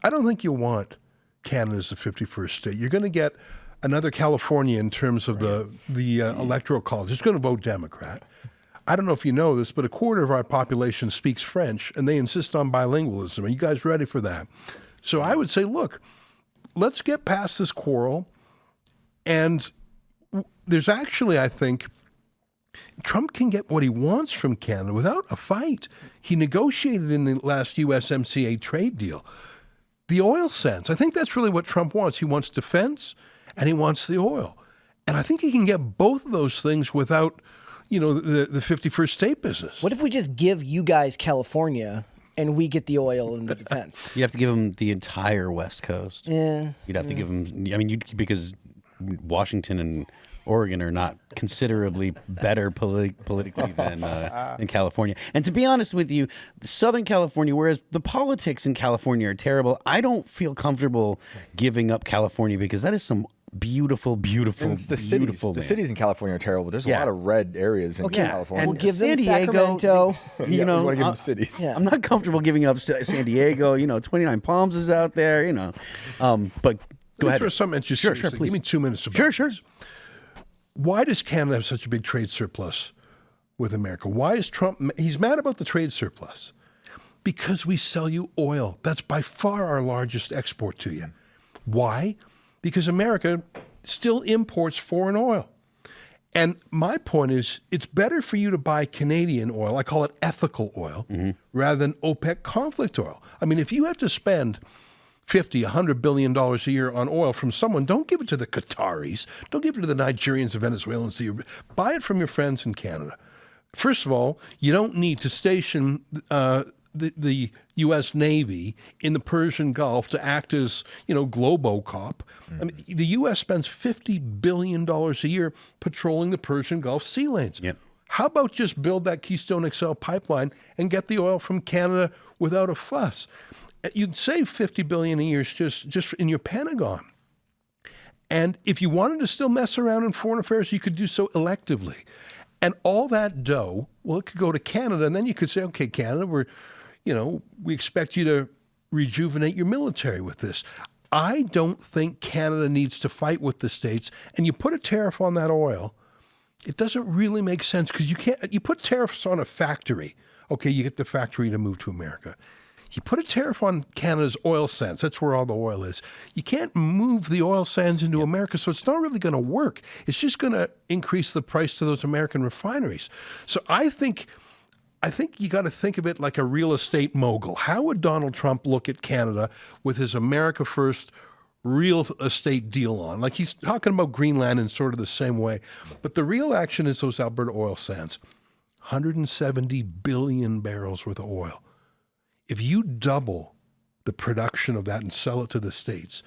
I don't think you want Canada as the 51st state. You're going to get another California in terms of the electoral college. It's going to vote Democrat. I don't know if you know this, but a quarter of our population speaks French, and they insist on bilingualism. Are you guys ready for that? So I would say, look, let's get past this quarrel. And there's actually, I think, Trump can get what he wants from Canada without a fight. He negotiated in the last USMCA trade deal the oil sands. I think that's really what Trump wants. He wants defense and he wants the oil. And I think he can get both of those things without, the 51st state business. What if we just give you guys California and we get the oil and the defense? You have to give them the entire West Coast. Yeah. You'd have to give them, because Washington and Oregon are not considerably better politically than in California. And to be honest with you, Southern California, whereas the politics in California are terrible, I don't feel comfortable giving up California because that is some beautiful, beautiful, it's the beautiful. The cities in California are terrible. There's a lot of red areas in California. We'll give them San Diego, Sacramento. You know, you want to give them cities. Yeah. I'm not comfortable giving up San Diego. 29 Palms is out there. But go ahead. Throw something at you. Sure, seriously. please. Give me 2 minutes about Sure. this. Why does Canada have such a big trade surplus with America? Why is Trump? He's mad about the trade surplus because we sell you oil. That's by far our largest export to you. Why? Because America still imports foreign oil. And my point is, it's better for you to buy Canadian oil, I call it ethical oil, rather than OPEC conflict oil. I mean, if you have to spend $50, $100 billion a year on oil from someone, don't give it to the Qataris, don't give it to the Nigerians, the Venezuelans, buy it from your friends in Canada. First of all, you don't need to station the U.S. Navy in the Persian Gulf to act as, Globocop. I mean, the U.S. spends $50 billion a year patrolling the Persian Gulf sea lanes. Yep. How about just build that Keystone XL pipeline and get the oil from Canada without a fuss? You'd save $50 billion a year just in your Pentagon. And if you wanted to still mess around in foreign affairs, you could do so electively. And all that dough, it could go to Canada, and then you could say, okay, Canada, we expect you to rejuvenate your military with this. I don't think Canada needs to fight with the states, and you put a tariff on that oil, it doesn't really make sense because you put tariffs on a factory. Okay, you get the factory to move to America. You put a tariff on Canada's oil sands. That's where all the oil is. You can't move the oil sands into America, so it's not really going to work. It's just going to increase the price to those American refineries. So I think you got to think of it like a real estate mogul. How would Donald Trump look at Canada with his America First real estate deal on? Like he's talking about Greenland in sort of the same way. But the real action is those Alberta oil sands. 170 billion barrels worth of oil. If you double the production of that and sell it to the States,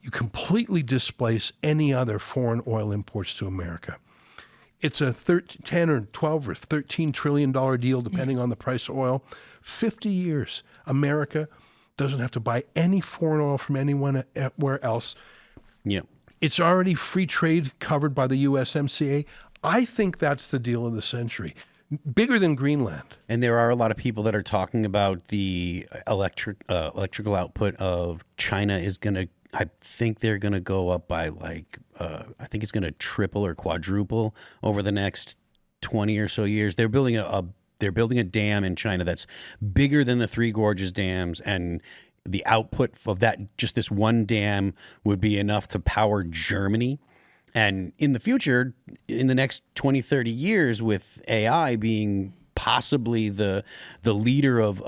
you completely displace any other foreign oil imports to America. It's a 10 or 12 or $13 trillion deal, depending on the price of oil. 50 years, America doesn't have to buy any foreign oil from anyone else. Yeah. It's already free trade covered by the USMCA. I think that's the deal of the century. Bigger than Greenland. And there are a lot of people that are talking about the electrical output of China is going to, I think they're going to go up by I think it's going to triple or quadruple over the next 20 or so years. They're building a dam in China that's bigger than the Three Gorges dams, and the output of that, just this one dam, would be enough to power Germany. And in the future, in the next 20, 30 years, with AI being possibly the leader of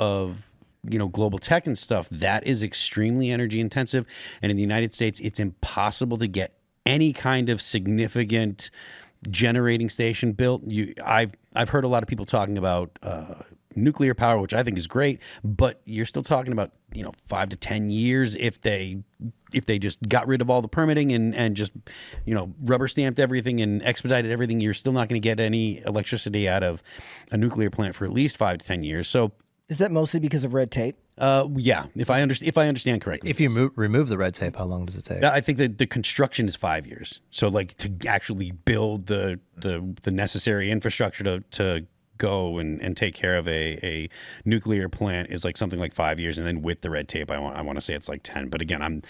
global tech and stuff, that is extremely energy intensive. And in the United States, it's impossible to get any kind of significant generating station built. I've heard a lot of people talking about nuclear power, which I think is great, but you're still talking about 5 to 10 years if they just got rid of all the permitting and just rubber stamped everything and expedited everything. You're still not going to get any electricity out of a nuclear plant for at least 5 to 10 years. So is that mostly because of red tape? Yeah, if I understand correctly. If you remove the red tape, how long does it take? I think that the construction is 5 years. So to actually build the necessary infrastructure to go and take care of a nuclear plant is like something like 5 years, and then with the red tape, I want to say it's like 10. But again, I'm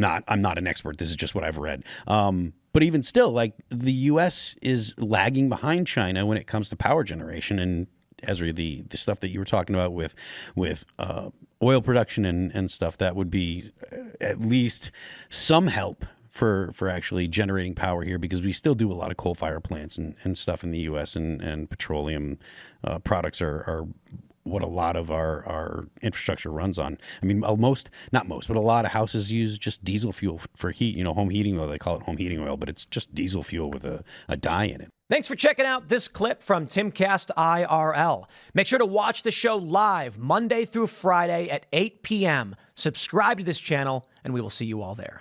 not an expert. This is just what I've read. But even still, like the U.S. is lagging behind China when it comes to power generation. And Ezra, the stuff that you were talking about with oil production and stuff, that would be at least some help for actually generating power here, because we still do a lot of coal-fired plants and stuff in the U.S. and petroleum products are what a lot of our infrastructure runs on. I mean, not most, but a lot of houses use just diesel fuel for heat, home heating oil. They call it home heating oil, but it's just diesel fuel with a dye in it. Thanks for checking out this clip from Timcast IRL. Make sure to watch the show live Monday through Friday at 8 p.m. Subscribe to this channel, and we will see you all there.